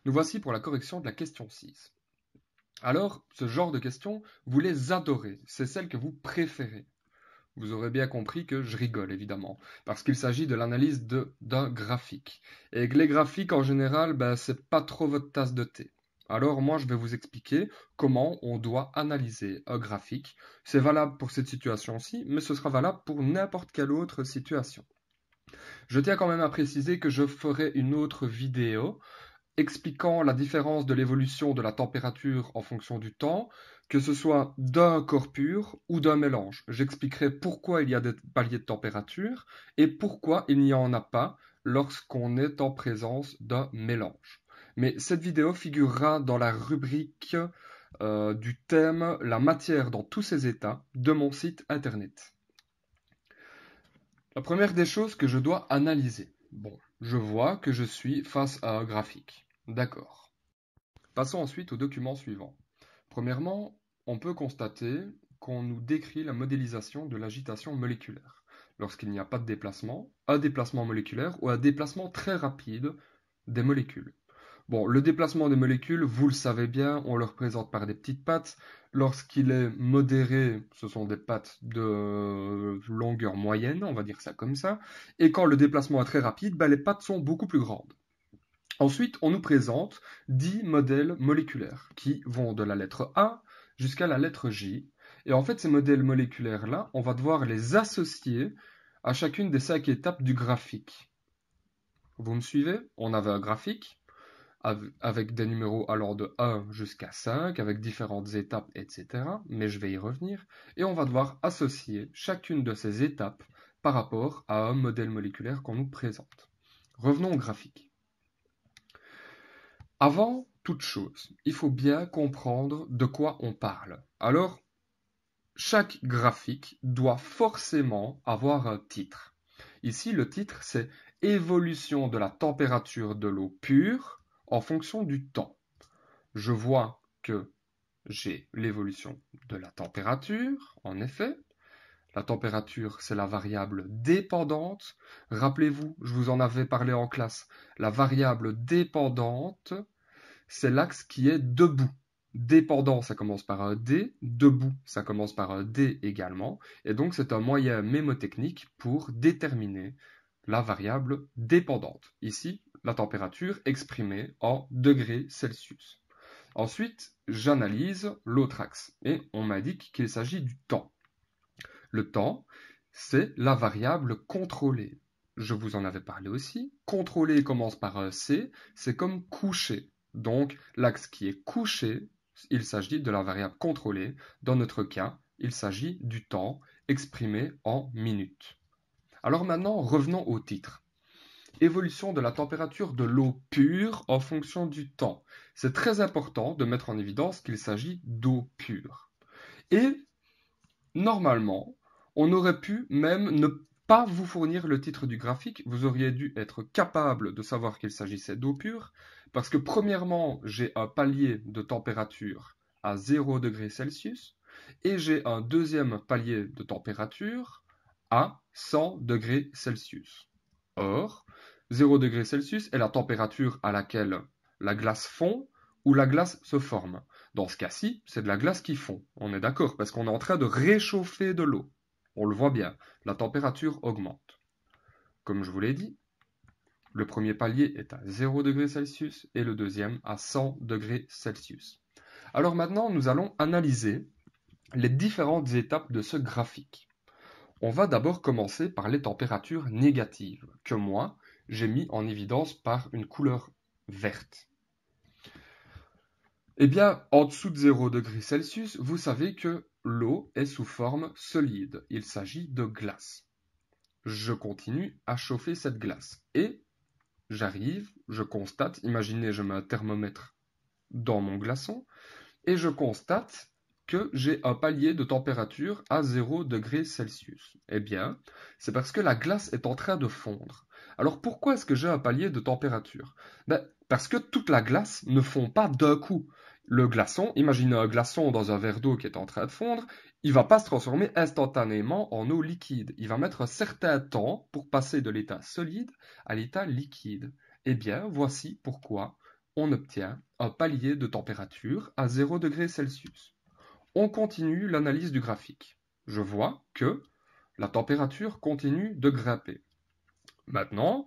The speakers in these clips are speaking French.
Nous voici pour la correction de la question 6. Alors, ce genre de questions, vous les adorez, c'est celle que vous préférez. Vous aurez bien compris que je rigole, évidemment, parce qu'il s'agit de l'analyse d'un graphique. Et que les graphiques, en général, c'est pas trop votre tasse de thé. Alors moi, je vais vous expliquer comment on doit analyser un graphique. C'est valable pour cette situation-ci, mais ce sera valable pour n'importe quelle autre situation. Je tiens quand même à préciser que je ferai une autre vidéo expliquant la différence de l'évolution de la température en fonction du temps, que ce soit d'un corps pur ou d'un mélange. J'expliquerai pourquoi il y a des paliers de température et pourquoi il n'y en a pas lorsqu'on est en présence d'un mélange. Mais cette vidéo figurera dans la rubrique du thème La matière dans tous ses états de mon site internet. La première des choses que je dois analyser. Bon, je vois que je suis face à un graphique. D'accord. Passons ensuite au document suivant. Premièrement, on peut constater qu'on nous décrit la modélisation de l'agitation moléculaire, lorsqu'il n'y a pas de déplacement, un déplacement moléculaire ou un déplacement très rapide des molécules. Bon, le déplacement des molécules, vous le savez bien, on le représente par des petites pattes. Lorsqu'il est modéré, ce sont des pattes de longueur moyenne, on va dire ça comme ça. Et quand le déplacement est très rapide, les pattes sont beaucoup plus grandes. Ensuite, on nous présente 10 modèles moléculaires qui vont de la lettre A jusqu'à la lettre J. Et en fait, ces modèles moléculaires-là, on va devoir les associer à chacune des 5 étapes du graphique. Vous me suivez? On avait un graphique avec des numéros allant de 1 jusqu'à 5, avec différentes étapes, etc. Mais je vais y revenir. Et on va devoir associer chacune de ces étapes par rapport à un modèle moléculaire qu'on nous présente. Revenons au graphique. Avant toute chose, il faut bien comprendre de quoi on parle. Alors, chaque graphique doit forcément avoir un titre. Ici, le titre, c'est Évolution de la température de l'eau pure en fonction du temps. Je vois que j'ai l'évolution de la température, en effet. La température, c'est la variable dépendante. Rappelez-vous, je vous en avais parlé en classe. La variable dépendante, c'est l'axe qui est debout. Dépendant, ça commence par un D. Debout, ça commence par un D également. Et donc, c'est un moyen mémotechnique pour déterminer la variable dépendante. Ici, la température exprimée en degrés Celsius. Ensuite, j'analyse l'autre axe et on m'indique qu'il s'agit du temps. Le temps, c'est la variable contrôlée. Je vous en avais parlé aussi. Contrôler commence par un C, c'est comme coucher. Donc, l'axe qui est couché, il s'agit de la variable contrôlée. Dans notre cas, il s'agit du temps exprimé en minutes. Alors maintenant, revenons au titre. Évolution de la température de l'eau pure en fonction du temps. C'est très important de mettre en évidence qu'il s'agit d'eau pure. Et normalement, on aurait pu même ne pas vous fournir le titre du graphique. Vous auriez dû être capable de savoir qu'il s'agissait d'eau pure, parce que premièrement, j'ai un palier de température à 0 degrés Celsius, et j'ai un deuxième palier de température à 100 degrés Celsius. Or, 0 degrés Celsius est la température à laquelle la glace fond ou la glace se forme. Dans ce cas-ci, c'est de la glace qui fond. On est d'accord, parce qu'on est en train de réchauffer de l'eau. On le voit bien, la température augmente. Comme je vous l'ai dit, le premier palier est à 0 degrés Celsius et le deuxième à 100 degrés Celsius. Alors maintenant, nous allons analyser les différentes étapes de ce graphique. On va d'abord commencer par les températures négatives, que moi, j'ai mis en évidence par une couleur verte. Eh bien, en dessous de 0 degrés Celsius, vous savez que l'eau est sous forme solide. Il s'agit de glace. Je continue à chauffer cette glace. Et j'arrive, je constate, imaginez, je mets un thermomètre dans mon glaçon, et je constate que j'ai un palier de température à 0 degrés Celsius. Eh bien, c'est parce que la glace est en train de fondre. Alors pourquoi est-ce que j'ai un palier de température? Parce que toute la glace ne fond pas d'un coup. Le glaçon, imaginez un glaçon dans un verre d'eau qui est en train de fondre, il ne va pas se transformer instantanément en eau liquide. Il va mettre un certain temps pour passer de l'état solide à l'état liquide. Eh bien, voici pourquoi on obtient un palier de température à 0 degrés Celsius. On continue l'analyse du graphique. Je vois que la température continue de grimper. Maintenant,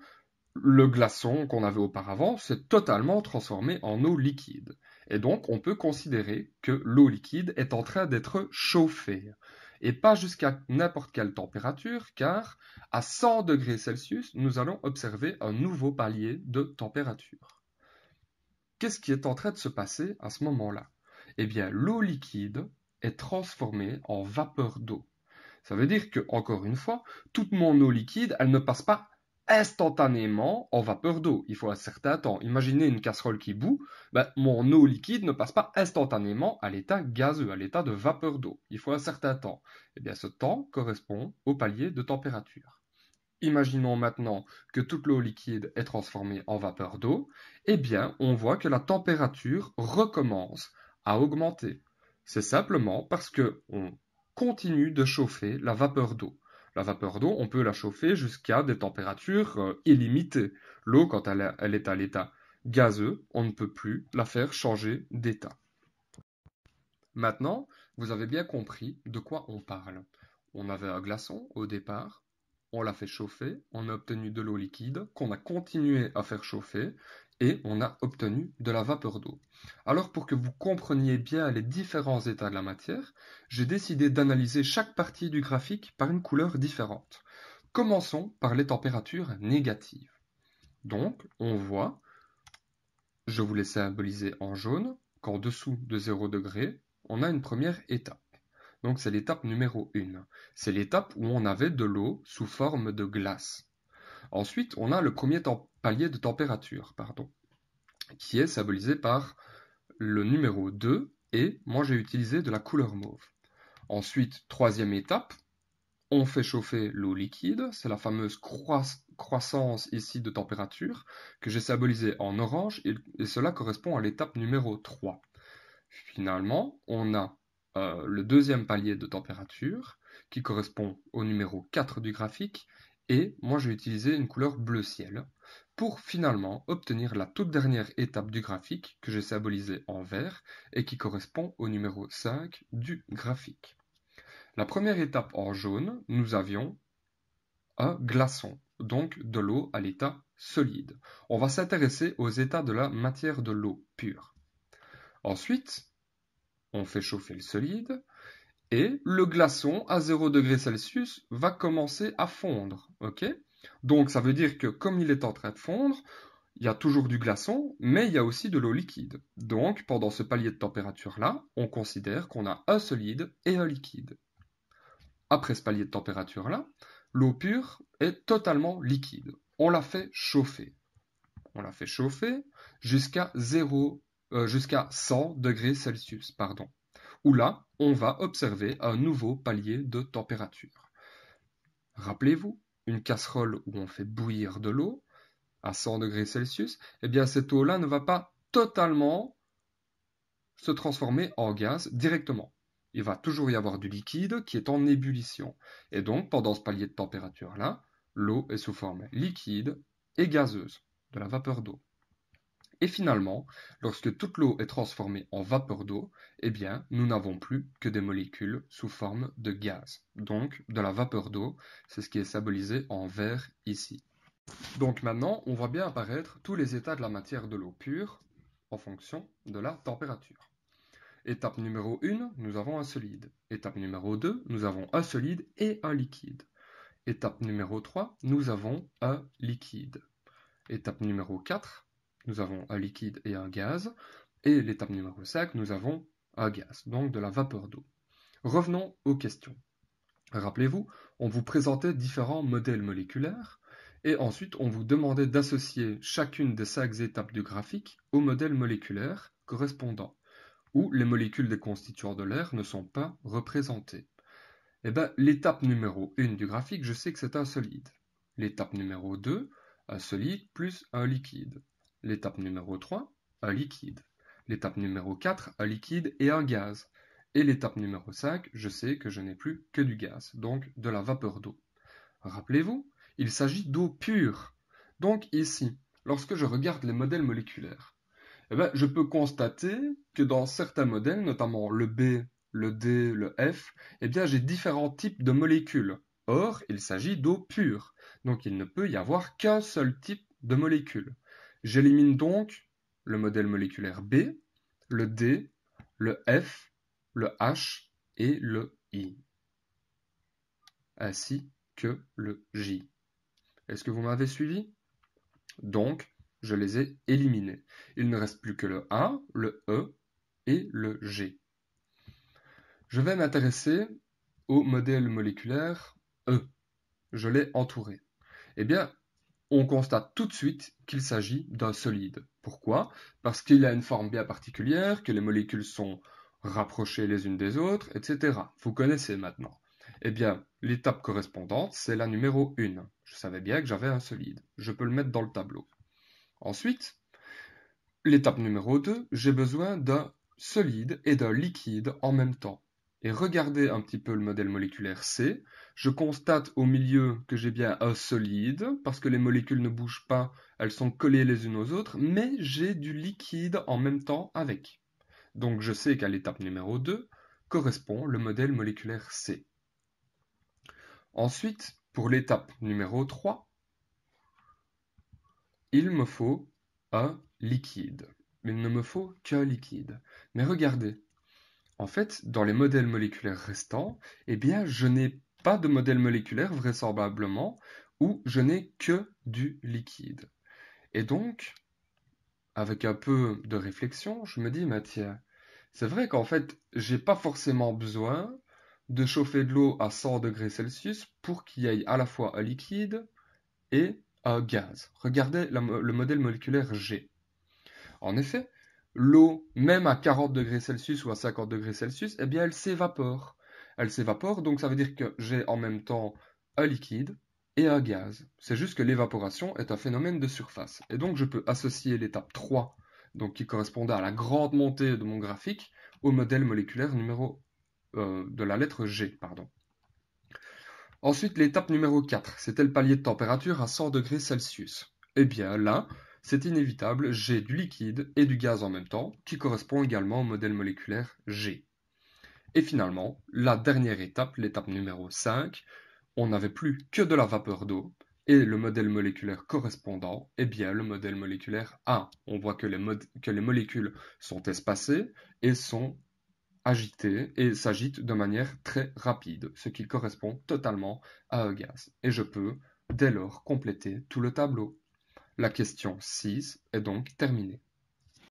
le glaçon qu'on avait auparavant s'est totalement transformé en eau liquide. Et donc, on peut considérer que l'eau liquide est en train d'être chauffée. Et pas jusqu'à n'importe quelle température, car à 100 degrés Celsius, nous allons observer un nouveau palier de température. Qu'est-ce qui est en train de se passer à ce moment-là? Eh bien, l'eau liquide est transformée en vapeur d'eau. Ça veut dire que, encore une fois, toute mon eau liquide, elle ne passe pas instantanément en vapeur d'eau. Il faut un certain temps. Imaginez une casserole qui bout, mon eau liquide ne passe pas instantanément à l'état gazeux, à l'état de vapeur d'eau. Il faut un certain temps. Eh bien, ce temps correspond au palier de température. Imaginons maintenant que toute l'eau liquide est transformée en vapeur d'eau, eh bien, on voit que la température recommence à augmenter. C'est simplement parce qu'on continue de chauffer la vapeur d'eau. La vapeur d'eau, on peut la chauffer jusqu'à des températures illimitées. L'eau, quand elle est à l'état gazeux, on ne peut plus la faire changer d'état. Maintenant, vous avez bien compris de quoi on parle. On avait un glaçon au départ, on l'a fait chauffer, on a obtenu de l'eau liquide, qu'on a continué à faire chauffer, et on a obtenu de la vapeur d'eau. Alors pour que vous compreniez bien les différents états de la matière, j'ai décidé d'analyser chaque partie du graphique par une couleur différente. Commençons par les températures négatives. Donc, on voit, je vous l'ai symbolisé en jaune, qu'en dessous de 0 degré, on a une première étape. Donc c'est l'étape numéro 1. C'est l'étape où on avait de l'eau sous forme de glace. Ensuite, on a le premier palier de température, qui est symbolisé par le numéro 2, et moi j'ai utilisé de la couleur mauve. Ensuite, troisième étape, on fait chauffer l'eau liquide, c'est la fameuse croissance ici de température que j'ai symbolisée en orange, et cela correspond à l'étape numéro 3. Finalement, on a le deuxième palier de température qui correspond au numéro 4 du graphique, et moi j'ai utilisé une couleur bleu ciel pour finalement obtenir la toute dernière étape du graphique que j'ai symbolisée en vert et qui correspond au numéro 5 du graphique. La première étape en jaune, nous avions un glaçon, donc de l'eau à l'état solide. On va s'intéresser aux états de la matière de l'eau pure. Ensuite, on fait chauffer le solide et le glaçon à 0 degré Celsius va commencer à fondre. Donc ça veut dire que comme il est en train de fondre, il y a toujours du glaçon, mais il y a aussi de l'eau liquide. Donc pendant ce palier de température-là, on considère qu'on a un solide et un liquide. Après ce palier de température-là, l'eau pure est totalement liquide. On la fait chauffer. On la fait chauffer jusqu'à 100 degrés Celsius, où là, on va observer un nouveau palier de température. Rappelez-vous, une casserole où on fait bouillir de l'eau à 100 degrés Celsius, eh bien cette eau-là ne va pas totalement se transformer en gaz directement. Il va toujours y avoir du liquide qui est en ébullition. Et donc, pendant ce palier de température-là, l'eau est sous forme liquide et gazeuse, de la vapeur d'eau. Et finalement, lorsque toute l'eau est transformée en vapeur d'eau, eh bien, nous n'avons plus que des molécules sous forme de gaz. Donc, de la vapeur d'eau, c'est ce qui est symbolisé en vert ici. Donc maintenant, on voit bien apparaître tous les états de la matière de l'eau pure en fonction de la température. Étape numéro 1, nous avons un solide. Étape numéro 2, nous avons un solide et un liquide. Étape numéro 3, nous avons un liquide. Étape numéro 4, nous avons un liquide et un gaz. Et l'étape numéro 5, nous avons un gaz, donc de la vapeur d'eau. Revenons aux questions. Rappelez-vous, on vous présentait différents modèles moléculaires et ensuite on vous demandait d'associer chacune des 5 étapes du graphique au modèle moléculaire correspondant, où les molécules des constituants de l'air ne sont pas représentées. Eh bien, l'étape numéro 1 du graphique, je sais que c'est un solide. L'étape numéro 2, un solide plus un liquide. L'étape numéro 3, un liquide. L'étape numéro 4, un liquide et un gaz. Et l'étape numéro 5, je sais que je n'ai plus que du gaz, donc de la vapeur d'eau. Rappelez-vous, il s'agit d'eau pure. Donc ici, lorsque je regarde les modèles moléculaires, Eh ben, je peux constater que dans certains modèles, notamment le B, le D, le F, eh bien, j'ai différents types de molécules. Or, il s'agit d'eau pure, donc il ne peut y avoir qu'un seul type de molécule. J'élimine donc le modèle moléculaire B, le D, le F, le H et le I, ainsi que le J. Est-ce que vous m'avez suivi? Donc, je les ai éliminés. Il ne reste plus que le A, le E et le G. Je vais m'intéresser au modèle moléculaire E. Je l'ai entouré. Eh bien, on constate tout de suite qu'il s'agit d'un solide. Pourquoi? Parce qu'il a une forme bien particulière, que les molécules sont rapprochées les unes des autres, etc. Vous connaissez maintenant. Eh bien, l'étape correspondante, c'est la numéro 1. Je savais bien que j'avais un solide. Je peux le mettre dans le tableau. Ensuite, l'étape numéro 2, j'ai besoin d'un solide et d'un liquide en même temps. Et regardez un petit peu le modèle moléculaire C. Je constate au milieu que j'ai bien un solide, parce que les molécules ne bougent pas, elles sont collées les unes aux autres, mais j'ai du liquide en même temps avec. Donc je sais qu'à l'étape numéro 2 correspond le modèle moléculaire C. Ensuite, pour l'étape numéro 3, il me faut un liquide. Il ne me faut qu'un liquide. Mais regardez, en fait, dans les modèles moléculaires restants, eh bien, je n'ai pas de modèle moléculaire vraisemblablement où je n'ai que du liquide. Et donc, avec un peu de réflexion, je me dis, mais tiens, c'est vrai qu'en fait, j'ai pas forcément besoin de chauffer de l'eau à 100 degrés Celsius pour qu'il y ait à la fois un liquide et un gaz. Regardez le modèle moléculaire G. En effet, l'eau, même à 40 degrés Celsius ou à 50 degrés Celsius, eh bien, elle s'évapore. Elle s'évapore, donc ça veut dire que j'ai en même temps un liquide et un gaz. C'est juste que l'évaporation est un phénomène de surface. Et donc, je peux associer l'étape 3, donc qui correspondait à la grande montée de mon graphique, au modèle moléculaire de la lettre G, pardon. Ensuite, l'étape numéro 4, c'était le palier de température à 100 degrés Celsius. Eh bien là, c'est inévitable, j'ai du liquide et du gaz en même temps, qui correspond également au modèle moléculaire G. Et finalement, la dernière étape, l'étape numéro 5, on n'avait plus que de la vapeur d'eau, et le modèle moléculaire correspondant, eh bien le modèle moléculaire A. On voit que les molécules sont espacées et sont agité et s'agite de manière très rapide, ce qui correspond totalement à un gaz. Et je peux, dès lors, compléter tout le tableau. La question 6 est donc terminée.